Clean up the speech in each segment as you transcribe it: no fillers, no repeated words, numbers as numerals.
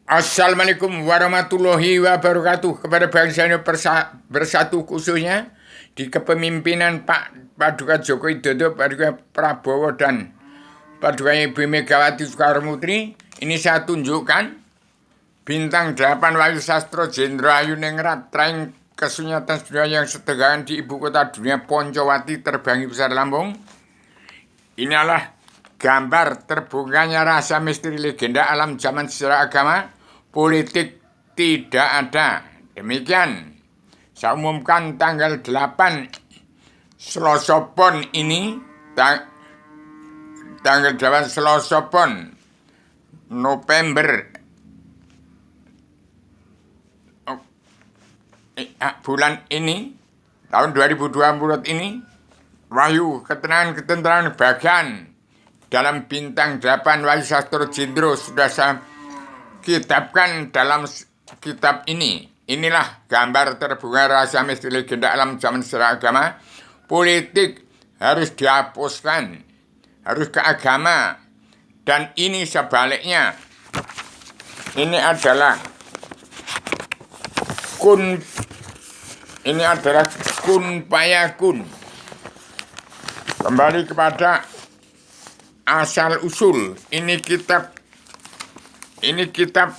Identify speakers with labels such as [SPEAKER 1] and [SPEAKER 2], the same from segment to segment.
[SPEAKER 1] Assalamualaikum warahmatullahi wabarakatuh kepada bangsa Indonesia bersatu khususnya di kepemimpinan Pak Paduka Djoko Widodo, Paduka Prabowo dan Paduka Ibu Megawati Soekarno Putri. Ini saya tunjukkan bintang 8 Wahyu Sastro Jendra Ayuningrat Traing Kesunyatan Dunia yang setegangan di ibu kota dunia Poncowati terbangi besar lambung. Inilah gambar terbukanya rasa misteri legenda alam zaman sejarah agama. Politik tidak ada. Demikian saya umumkan tanggal 8 Selasa Pon ini, tanggal 8 Selasa Pon November bulan ini tahun 2024 ini, wahyu ketenangan bagian dalam bintang 8 Wahyu Sastro Jendro sudah saya kitabkan dalam kitab ini. Inilah gambar terbukanya rahasia misteri legenda alam zaman sejarah agama. Politik harus dihapuskan, harus ke agama, dan ini sebaliknya. Ini adalah kun fayakun. Kembali kepada asal usul. Ini kitab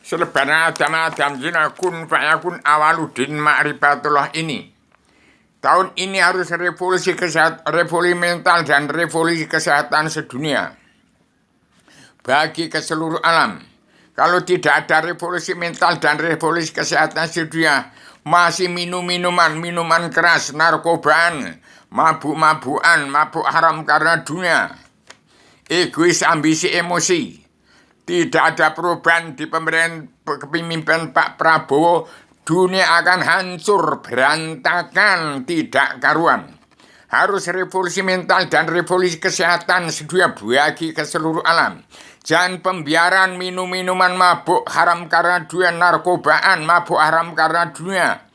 [SPEAKER 1] selebaran Adam Jina kun fayakun awaludin ma'rifatullah ini. Tahun ini harus revolusi mental dan revolusi kesehatan sedunia bagi ke seluruh alam. Kalau tidak ada revolusi mental dan revolusi kesehatan sedunia, masih minuman keras, narkobaan, mabuk haram karena dunia, egois, ambisi, emosi. Tidak ada perubahan di kepemimpinan Pak Prabowo, dunia akan hancur, berantakan, tidak karuan. Harus revolusi mental dan revolusi kesehatan sedunia bagi ke seluruh alam. Jangan pembiaran minuman mabuk haram karena dunia, narkobaan, mabuk haram karena dunia.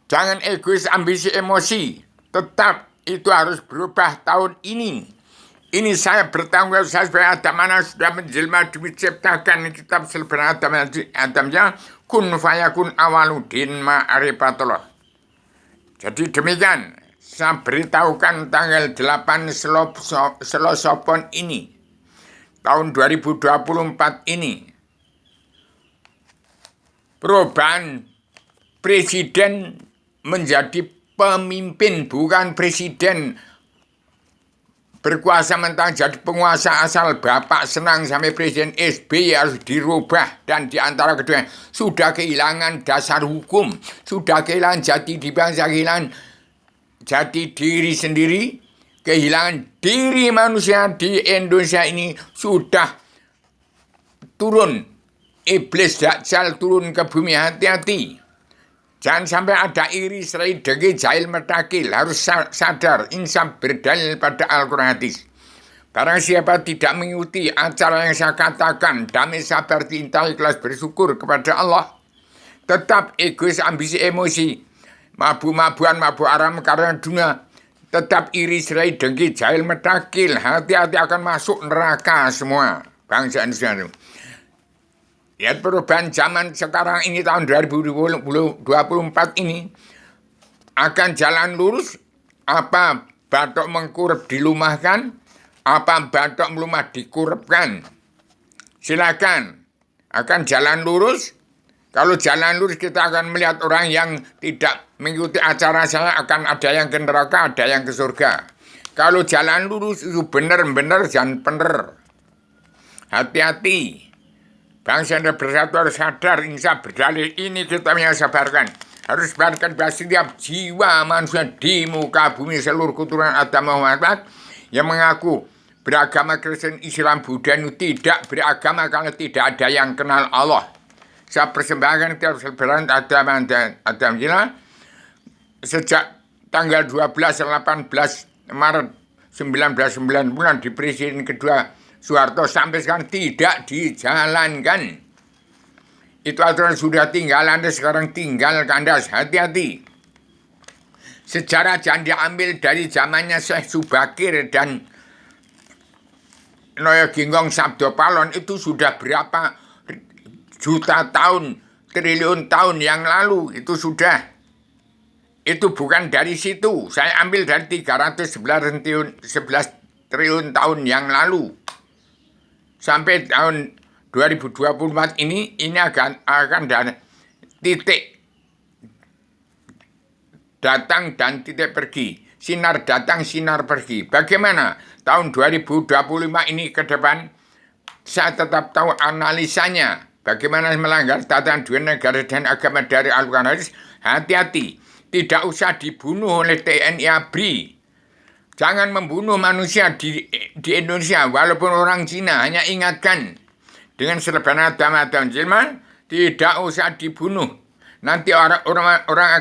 [SPEAKER 1] Jangan egois, ambisi, emosi. Tetap itu harus berubah tahun ini. Ini saya bertanggung jawab, saya sebagai Adamana sudah menjelma diciptakan kitab selebaran Adamnya kun fayakun awaludin ma'rifatullah. Jadi demikian saya beritahukan tanggal 8 Selasa Pon ini tahun 2024 ini. Perubahan presiden menjadi pemimpin, bukan presiden berkuasa mentang jadi penguasa asal Bapak senang sampai Presiden SBY harus dirubah, dan diantara keduanya sudah kehilangan dasar hukum, sudah kehilangan jati diri bangsa, kehilangan jati diri sendiri, kehilangan diri manusia di Indonesia ini sudah turun. Iblis Dajjal turun ke bumi, hati-hati. Jangan sampai ada iri, serai, dengki, jahil, metakil. Harus sadar, insaf berdalil pada Al-Quran hadis. Barang siapa tidak mengikuti acara yang saya katakan, damai, sabar, cinta, ikhlas, bersyukur kepada Allah, tetap egois, ambisi, emosi, mabuk-mabuan, mabuk haram karena dunia, tetap iri, serai, dengki, jahil, metakil, hati-hati akan masuk neraka semua bangsa Indonesia. Lihat perubahan zaman sekarang ini tahun 2024 ini akan jalan lurus. Apa batok mengkurep dilumahkan, apa batok melumah dikurepkan. Silakan, akan jalan lurus. Kalau jalan lurus kita akan melihat orang yang tidak mengikuti acara saya akan ada yang ke neraka, ada yang ke surga. Kalau jalan lurus itu benar-benar jangan benar. Hati-hati. Bangsa yang bersatu harus sadar, insaf berdalil. Ini kita yang sabarkan. Harus sabarkan bahwa setiap jiwa manusia di muka bumi seluruh keturunan Adam Muhammad yang mengaku beragama Kristen, Islam, Buddha itu tidak beragama kalau tidak ada yang kenal Allah. Saya persembahkan tiap selebaran Adam Jina sejak tanggal 12-18 Maret 1990 di presiden kedua Soeharto sampai sekarang tidak dijalankan. Itu aturan sudah tinggal, Anda sekarang tinggal kandas. Hati-hati. Sejarah jangan diambil dari zamannya Syekh Subakir dan Noyo Ginggong Sabdo Palon itu sudah berapa juta tahun, triliun tahun yang lalu itu sudah. Itu bukan dari situ. Saya ambil dari 311 triliun tahun yang lalu. Sampai tahun 2024 ini akan ada titik datang dan titik pergi. Sinar datang, sinar pergi. Bagaimana tahun 2025 ini ke depan? Saya tetap tahu analisanya. Bagaimana melanggar tatanan dua negara dan agama dari Al-Quran hadis. Hati-hati. Tidak usah dibunuh oleh TNI ABRI. Jangan membunuh manusia di Indonesia. Walaupun orang Cina, hanya ingatkan. Dengan serban agama dan jilma, tidak usah dibunuh. Nanti orang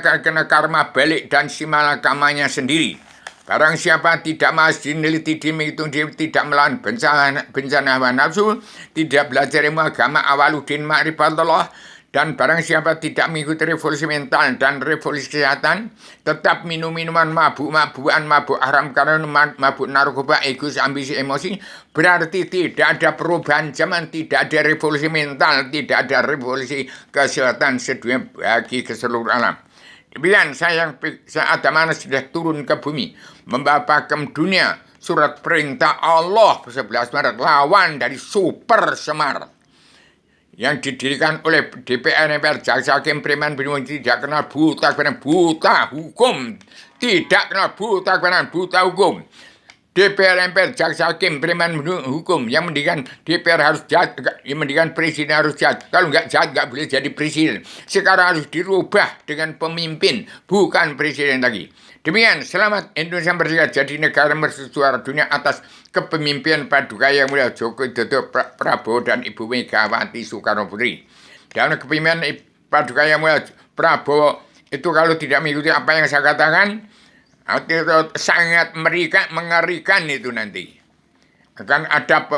[SPEAKER 1] akan kena karma balik dan simalakamannya sendiri. Barang siapa tidak masih meneliti menghitung tidak melawan bencana hawa nafsu, tidak belajar ilmu agama awaludin ma'rifatullah, dan barang siapa tidak mengikuti revolusi mental dan revolusi kesehatan, tetap minum minuman mabuk-mabukan, mabuk haram karena mabuk narkoba, egois, ambisi, emosi, berarti tidak ada perubahan zaman, tidak ada revolusi mental, tidak ada revolusi kesehatan sedunia bagi keseluruhan alam. Demikian saya Adamana sudah turun ke bumi, membawa pakem dunia, surat perintah Allah 11 Maret, lawan dari Super Semar yang didirikan oleh DPR, MPR, Jaksa Hakim, Preman, Bingung, tidak kenal buta kebenaran, buta hukum, tidak kenal buta kebenaran, buta hukum. DPR, MPR, Jaksa Hakim, Preman, Hukum yang mendirikan DPR harus jahat, yang mendirikan presiden harus jahat. Kalau nggak jahat nggak boleh jadi presiden. Sekarang harus dirubah dengan pemimpin, bukan presiden lagi. Demikian, selamat Indonesia merdeka jadi negara mercusuar dunia atas kepemimpinan Paduka Yang Mulia Joko Widodo, Prabowo dan Ibu Megawati Soekarno Putri. Dalam kepemimpinan Paduka Yang Mulia Prabowo itu kalau tidak mengikuti apa yang saya katakan, itu sangat mengerikan itu nanti. Akan ada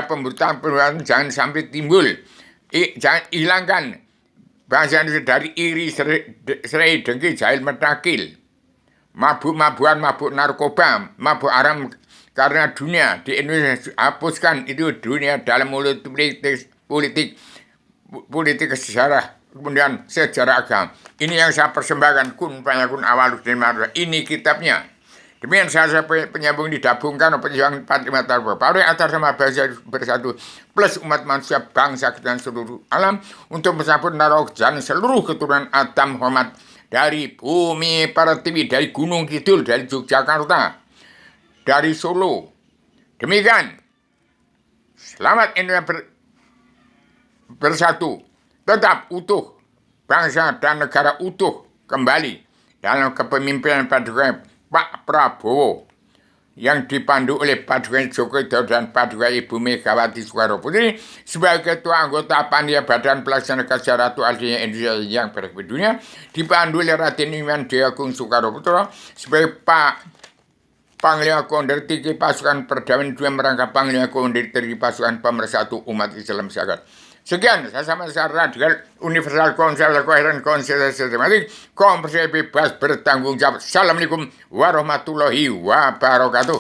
[SPEAKER 1] pemberontakan jangan sampai timbul. Jangan hilangkan bahasa Indonesia dari iri, serai, dengki, jahil, metakil. Mabuk-mabukan, mabuk narkoba, mabuk haram karena dunia di Indonesia. Hapuskan itu dunia dalam mulut politik sejarah, kemudian sejarah agama. Ini yang saya persembahkan, kun fayakun awaludin marwah. Ini kitabnya. Demikian saya penyambung didabungkan pejuang 45 tahun berpari atas sama bangsa bersatu plus umat manusia bangsa dan seluruh alam untuk mensabut narok dan seluruh keturunan Adam Hormat dari bumi Pertiwi, dari Gunung Kidul, dari Yogyakarta, dari Solo. Demikian. Selamat Indonesia bersatu, tetap utuh, bangsa dan negara utuh kembali dalam kepemimpinan Paduka Pak Prabowo yang dipandu oleh Paduka Joko Widodo dan Paduka Ibu Megawati Soekarno Putri sebagai ketua anggota Panitia Badan Pelaksana Kesejahteraan Adanya Indonesia yang berkembang dunia, dipandu oleh Raden Imam Dewagung Soekarno Putra sebagai Pak Panglima Komandan Tinggi Pasukan Perdamaian Dunia merangkap Panglima Komandan Tinggi Pasukan Pemersatu Umat Islam Zakat. Sekian, saya sama radikal, universal, konservatif, koheren, konsensus, sistematik, komprehensif, bebas, bertanggung jawab. Assalamualaikum warahmatullahi wabarakatuh.